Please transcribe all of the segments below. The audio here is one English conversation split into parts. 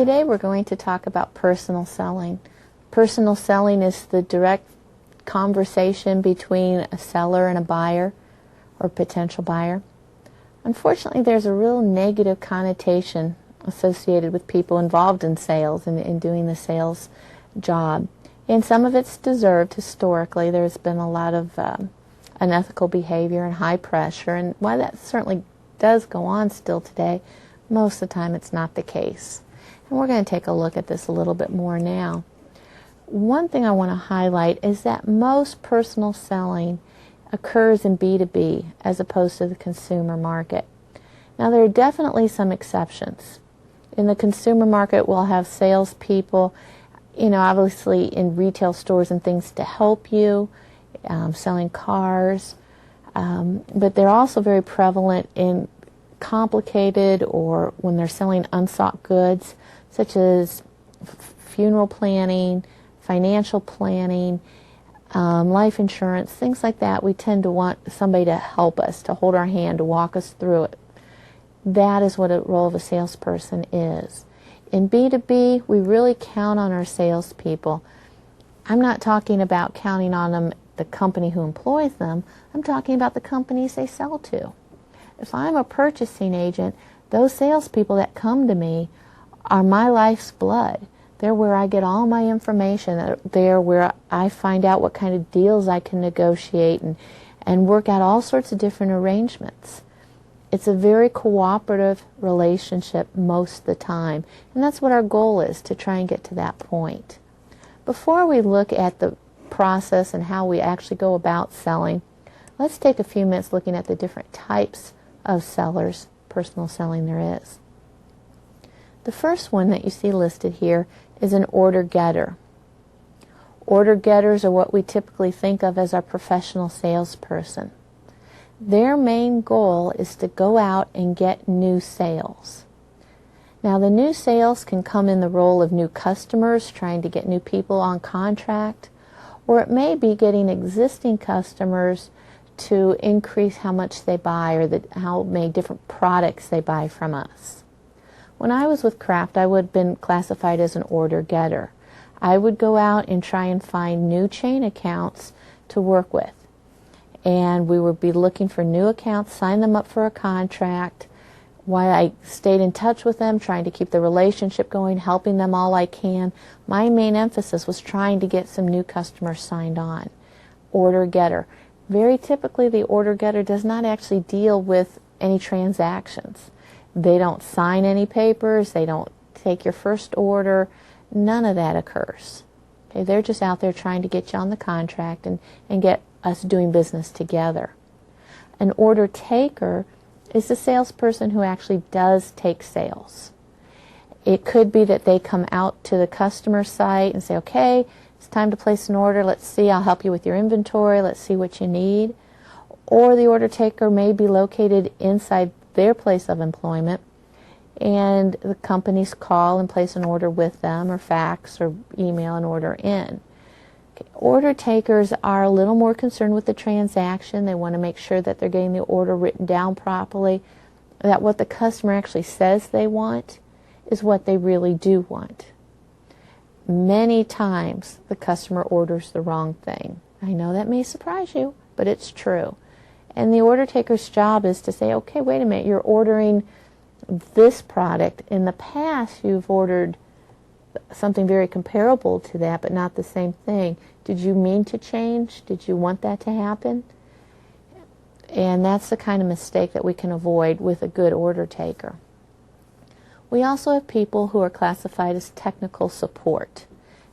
Today we're going to talk about personal selling. Personal selling is the direct conversation between a seller and a buyer or potential buyer. Unfortunately, there's a real negative connotation associated with people involved in sales and in doing the sales job. And some of it's deserved historically. There's been a lot of unethical behavior and high pressure, and while that certainly does go on still today, most of the time it's not the case. And we're going to take a look at this a little bit more now. One thing I want to highlight is that most personal selling occurs in B2B as opposed to the consumer market. Now, there are definitely some exceptions. In the consumer market, we'll have salespeople, obviously in retail stores and things to help you, selling cars, but they're also very prevalent in complicated or when they're selling unsought goods, such as funeral planning, financial planning, life insurance, things like that. We tend to want somebody to help us, to hold our hand, to walk us through it. That is what a role of a salesperson is. In B2B, we really count on our salespeople. I'm not talking about counting on them, the company who employs them. I'm talking about the companies they sell to. If I'm a purchasing agent, those salespeople that come to me are my life's blood. They're where I get all my information. They're where I find out what kind of deals I can negotiate and work out all sorts of different arrangements. It's a very cooperative relationship most of the time, and that's what our goal is, to try and get to that point. Before we look at the process and how we actually go about selling, let's take a few minutes looking at the different types of sellers, personal selling there is. The first one that you see listed here is an order getter. Order getters are what we typically think of as our professional salesperson. Their main goal is to go out and get new sales. Now, the new sales can come in the role of new customers, trying to get new people on contract, or it may be getting existing customers to increase how much they buy or how many different products they buy from us. When I was with Kraft, I would have been classified as an order getter. I would go out and try and find new chain accounts to work with. And we would be looking for new accounts, sign them up for a contract, while I stayed in touch with them, trying to keep the relationship going, helping them all I can. My main emphasis was trying to get some new customers signed on. Order getter. Very typically, the order getter does not actually deal with any transactions. They don't sign any papers. They don't take your first order. None of that occurs. Okay, they're just out there trying to get you on the contract and get us doing business together. An order taker is the salesperson who actually does take sales. It could be that they come out to the customer site and say, okay, it's time to place an order. Let's see, I'll help you with your inventory. Let's see what you need. Or the order taker may be located inside their place of employment, and the companies call and place an order with them, or fax or email an order in. Okay. Order takers are a little more concerned with the transaction. They want to make sure that they're getting the order written down properly, that what the customer actually says they want is what they really do want. Many times the customer orders the wrong thing. I know that may surprise you, but it's true. And the order taker's job is to say, okay, wait a minute, you're ordering this product. In the past, you've ordered something very comparable to that, but not the same thing. Did you mean to change? Did you want that to happen? And that's the kind of mistake that we can avoid with a good order taker. We also have people who are classified as technical support.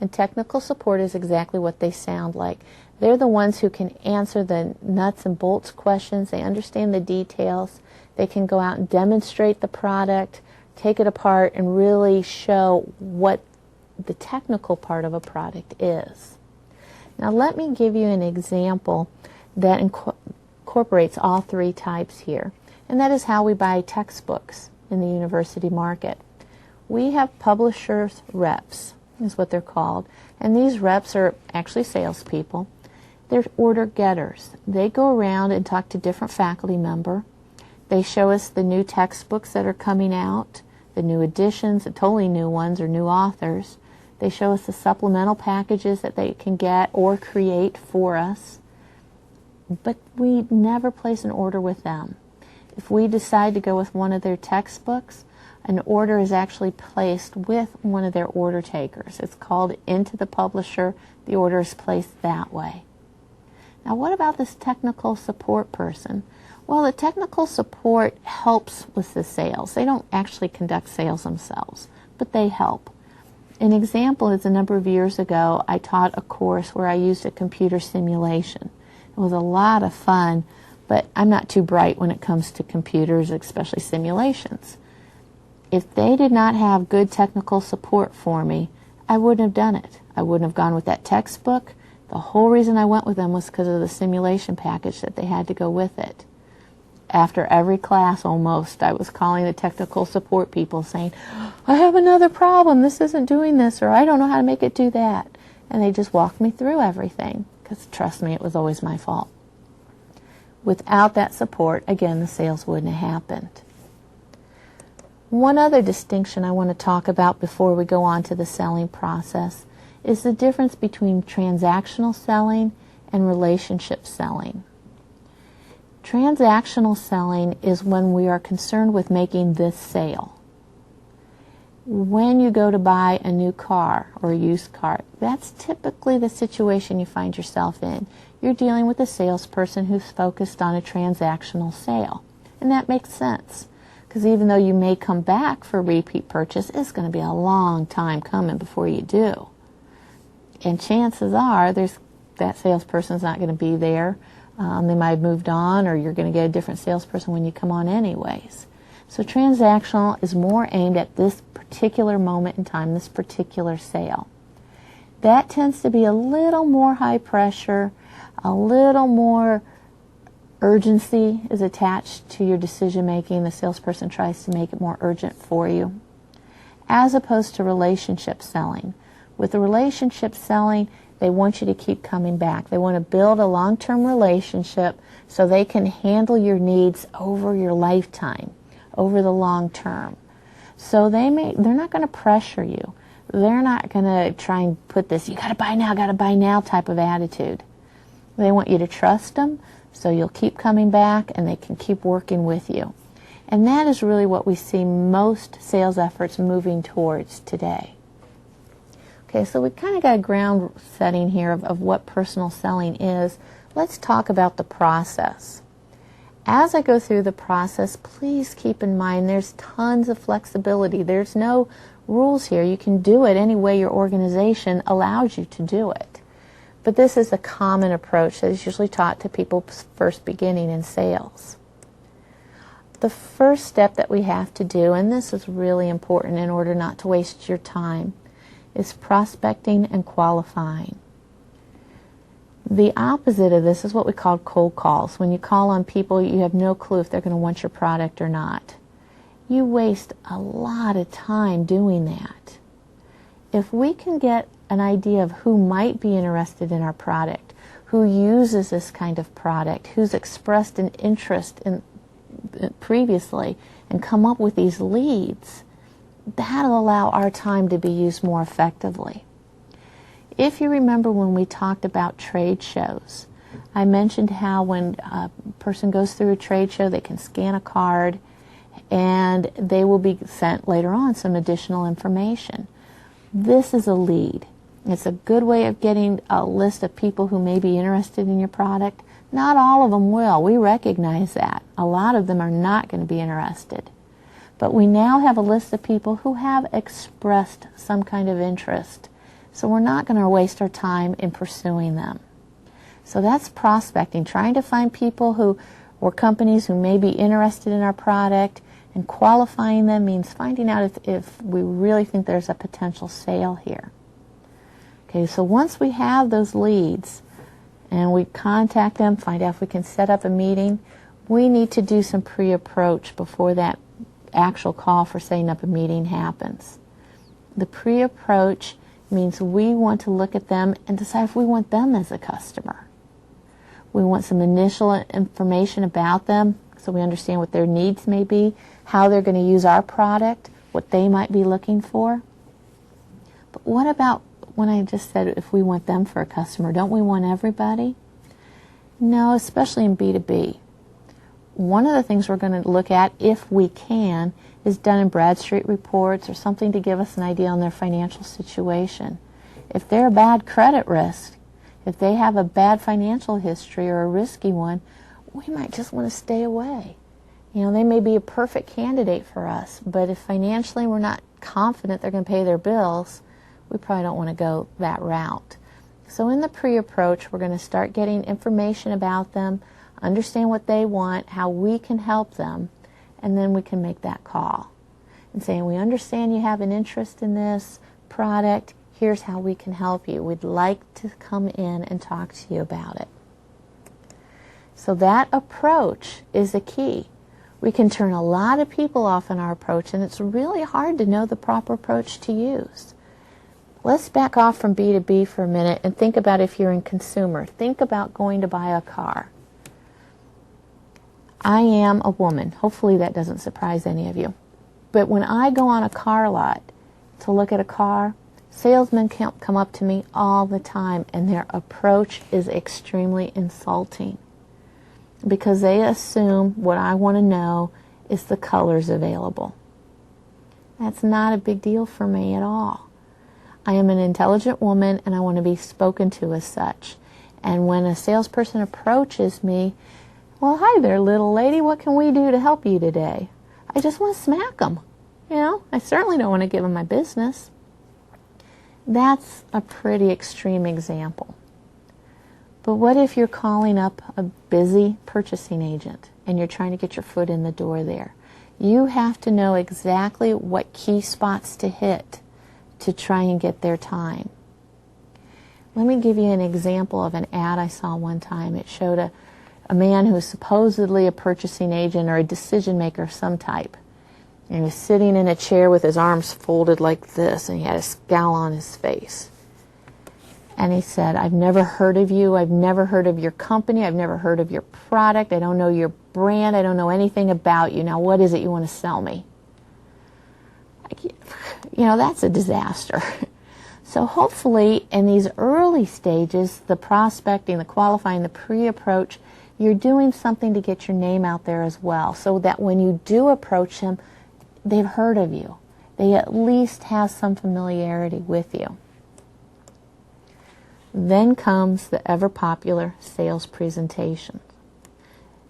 And technical support is exactly what they sound like. They're the ones who can answer the nuts and bolts questions. They understand the details. They can go out and demonstrate the product, take it apart, and really show what the technical part of a product is. Now let me give you an example that incorporates all three types here, and that is how we buy textbooks in the university market. We have publishers' reps, is what they're called, and these reps are actually salespeople. They're order getters. They go around and talk to different faculty members. They show us the new textbooks that are coming out. the new editions, the totally new ones, or new authors. They show us the supplemental packages that they can get or create for us. But we never place an order with them. If we decide to go with one of their textbooks, an order is actually placed with one of their order takers. It's called into the publisher. The order is placed that way. Now, what about this technical support person? Well, the technical support helps with the sales. They don't actually conduct sales themselves, but they help. An example is a number of years ago, I taught a course where I used a computer simulation. It was a lot of fun, but I'm not too bright when it comes to computers, especially simulations. If they did not have good technical support for me, I wouldn't have done it. I wouldn't have gone with that textbook. The whole reason I went with them was because of the simulation package that they had to go with it. After every class almost, I was calling the technical support people saying, I have another problem, this isn't doing this, or I don't know how to make it do that. And they just walked me through everything, because trust me, it was always my fault. Without that support, again, the sales wouldn't have happened. One other distinction I want to talk about before we go on to the selling process is the difference between transactional selling and relationship selling. Transactional selling is when we are concerned with making this sale. When you go to buy a new car or a used car, that's typically the situation you find yourself in. You're dealing with a salesperson who's focused on a transactional sale. And that makes sense, because even though you may come back for repeat purchase, it's going to be a long time coming before you do. And chances are that salesperson's not going to be there. They might have moved on, or you're going to get a different salesperson when you come on anyways. So transactional is more aimed at this particular moment in time, this particular sale. That tends to be a little more high pressure, a little more urgency is attached to your decision making. The salesperson tries to make it more urgent for you, as opposed to relationship selling. With the relationship selling, they want you to keep coming back. They want to build a long-term relationship so they can handle your needs over your lifetime, over the long term. So they're not going to pressure you. They're not going to try and put this, you got to buy now type of attitude. They want you to trust them, so you'll keep coming back and they can keep working with you. And that is really what we see most sales efforts moving towards today. Okay, so we kind of got a ground setting here of what personal selling is. Let's talk about the process. As I go through the process, please keep in mind there's tons of flexibility. There's no rules here. You can do it any way your organization allows you to do it. But this is a common approach that is usually taught to people first beginning in sales. The first step that we have to do, and this is really important in order not to waste your time, is prospecting and qualifying. The opposite of this is what we call cold calls. When you call on people, you have no clue if they're going to want your product or not. You waste a lot of time doing that. If we can get an idea of who might be interested in our product, who uses this kind of product, who's expressed an interest in previously, and come up with these leads, that'll allow our time to be used more effectively. If you remember when we talked about trade shows, I mentioned how when a person goes through a trade show, they can scan a card and they will be sent later on some additional information. This is a lead. It's a good way of getting a list of people who may be interested in your product. Not all of them will. We recognize that. A lot of them are not going to be interested. But we now have a list of people who have expressed some kind of interest. So we're not going to waste our time in pursuing them. So that's prospecting, trying to find people or companies who may be interested in our product, and qualifying them means finding out if we really think there's a potential sale here. Okay, so once we have those leads and we contact them, find out if we can set up a meeting, we need to do some pre-approach before that actual call for setting up a meeting happens. The pre-approach means we want to look at them and decide if we want them as a customer. We want some initial information about them so we understand what their needs may be, how they're going to use our product, what they might be looking for. But what about when I just said if we want them for a customer? Don't we want everybody? No, especially in B2B. One of the things we're going to look at, if we can, is Dun & Bradstreet reports or something to give us an idea on their financial situation. If they're a bad credit risk, if they have a bad financial history or a risky one, we might just want to stay away. You know, they may be a perfect candidate for us, but if financially we're not confident they're going to pay their bills, we probably don't want to go that route. So in the pre-approach, we're going to start getting information about them, understand what they want, how we can help them, and then we can make that call. And saying, we understand you have an interest in this product, here's how we can help you. We'd like to come in and talk to you about it. So that approach is the key. We can turn a lot of people off in our approach, and it's really hard to know the proper approach to use. Let's back off from B2B for a minute and think about if you're in consumer. Think about going to buy a car. I am a woman. Hopefully that doesn't surprise any of you. But when I go on a car lot to look at a car, salesmen come up to me all the time, and their approach is extremely insulting because they assume what I want to know is the colors available. That's not a big deal for me at all. I am an intelligent woman, and I want to be spoken to as such. And when a salesperson approaches me, well, hi there, little lady, what can we do to help you today? I just want to smack them. You know, I certainly don't want to give them my business. That's a pretty extreme example. But what if you're calling up a busy purchasing agent and you're trying to get your foot in the door there? You have to know exactly what key spots to hit to try and get their time. Let me give you an example of an ad I saw one time. It showed a man who was supposedly a purchasing agent or a decision maker of some type. And he was sitting in a chair with his arms folded like this, and he had a scowl on his face. And he said, I've never heard of you, I've never heard of your company, I've never heard of your product, I don't know your brand, I don't know anything about you. Now what is it you want to sell me? You know, that's a disaster. So hopefully in these early stages, the prospecting, the qualifying, the pre-approach, you're doing something to get your name out there as well, so that when you do approach them, they've heard of you. They at least have some familiarity with you. Then comes the ever-popular sales presentation.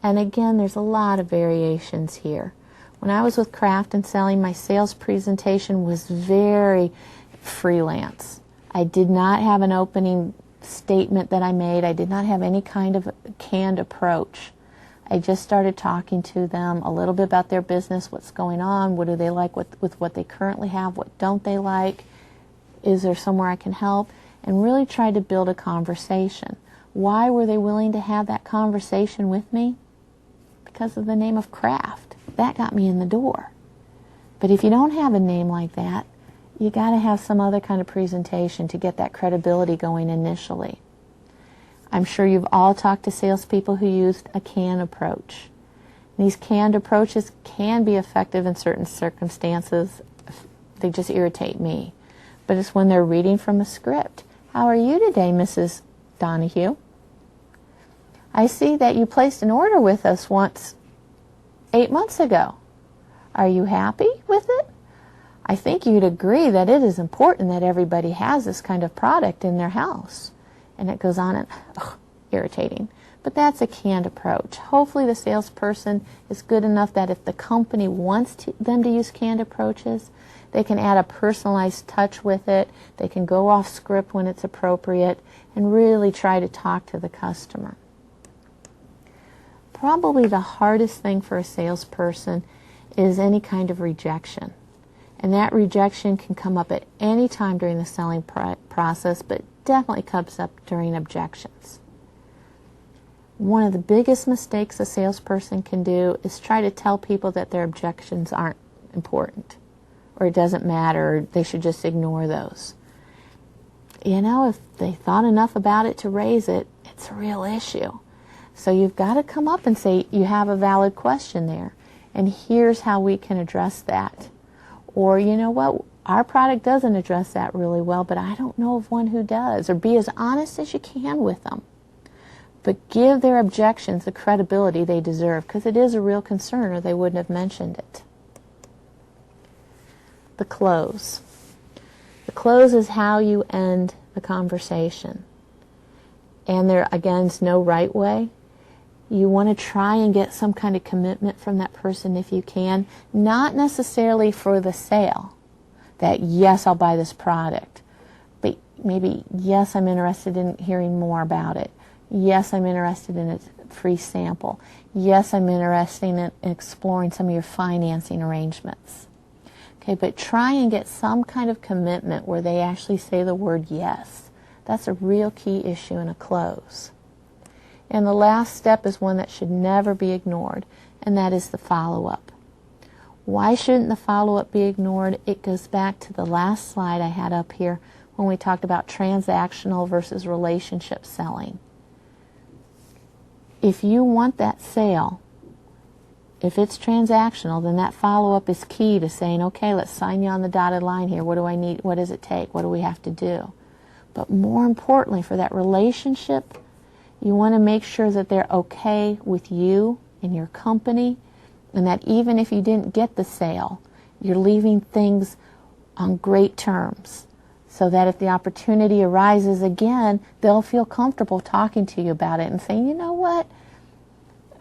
And again, there's a lot of variations here. When I was with Craft and Selling, my sales presentation was very freelance. I did not have an opening statement that I made. I did not have any kind of canned approach. I just started talking to them a little bit about their business, what's going on, what do they like with what they currently have, what don't they like, is there somewhere I can help, and really tried to build a conversation. Why were they willing to have that conversation with me? Because of the name of Craft. That got me in the door. But if you don't have a name like that, you got to have some other kind of presentation to get that credibility going initially. I'm sure you've all talked to salespeople who used a can approach. These canned approaches can be effective in certain circumstances. They just irritate me. But it's when they're reading from a script. How are you today, Mrs. Donahue? I see that you placed an order with us once 8 months ago. Are you happy with it? I think you'd agree that it is important that everybody has this kind of product in their house. And it goes on and, irritating. But that's a canned approach. Hopefully the salesperson is good enough that if the company wants them to use canned approaches, they can add a personalized touch with it. They can go off script when it's appropriate and really try to talk to the customer. Probably the hardest thing for a salesperson is any kind of rejection. And that rejection can come up at any time during the selling process, but definitely comes up during objections. One of the biggest mistakes a salesperson can do is try to tell people that their objections aren't important, or it doesn't matter, or they should just ignore those. You know, if they thought enough about it to raise it, it's a real issue. So you've got to come up and say, you have a valid question there, and here's how we can address that. Or, you know what, our product doesn't address that really well, but I don't know of one who does. Or be as honest as you can with them. But give their objections the credibility they deserve, because it is a real concern or they wouldn't have mentioned it. The close. The close is how you end the conversation. And there, again, is no right way. You want to try and get some kind of commitment from that person if you can, not necessarily for the sale, that yes, I'll buy this product, but maybe yes, I'm interested in hearing more about it. Yes, I'm interested in a free sample. Yes, I'm interested in exploring some of your financing arrangements. Okay, but try and get some kind of commitment where they actually say the word yes. That's a real key issue in a close. And the last step is one that should never be ignored, and that is the follow-up. Why shouldn't the follow-up be ignored? It goes back to the last slide I had up here when we talked about transactional versus relationship selling. If you want that sale, if it's transactional, then that follow-up is key to saying, okay, let's sign you on the dotted line here. What do I need? What does it take? What do we have to do? But more importantly, for that relationship, you want to make sure that they're okay with you and your company, and that even if you didn't get the sale, you're leaving things on great terms, so that if the opportunity arises again, they'll feel comfortable talking to you about it and saying, you know what,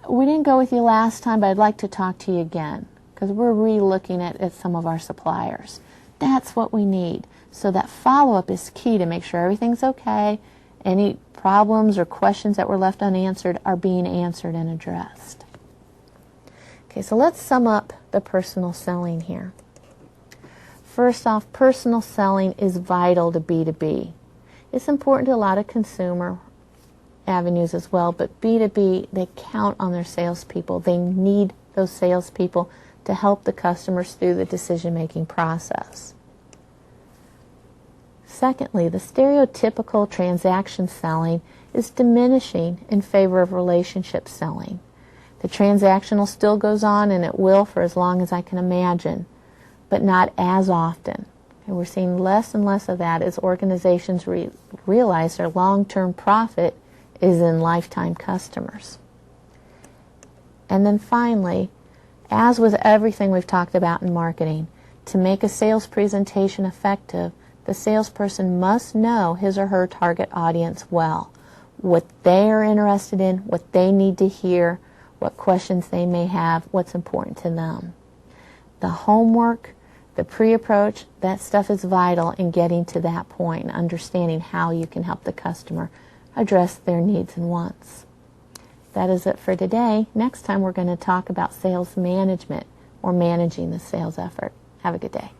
we didn't go with you last time, but I'd like to talk to you again, because we're re-looking at some of our suppliers. That's what we need. So that follow-up is key to make sure everything's okay. Any problems or questions that were left unanswered are being answered and addressed. Okay, so let's sum up the personal selling here. First off, personal selling is vital to B2B. It's important to a lot of consumer avenues as well, but B2B, they count on their salespeople. They need those salespeople to help the customers through the decision-making process. Secondly, the stereotypical transaction selling is diminishing in favor of relationship selling. The transactional still goes on, and it will for as long as I can imagine, but not as often. And we're seeing less and less of that as organizations realize their long-term profit is in lifetime customers. And then finally, as with everything we've talked about in marketing, to make a sales presentation effective, the salesperson must know his or her target audience well, what they are interested in, what they need to hear, what questions they may have, what's important to them. The homework, the pre-approach, that stuff is vital in getting to that point and understanding how you can help the customer address their needs and wants. That is it for today. Next time we're going to talk about sales management or managing the sales effort. Have a good day.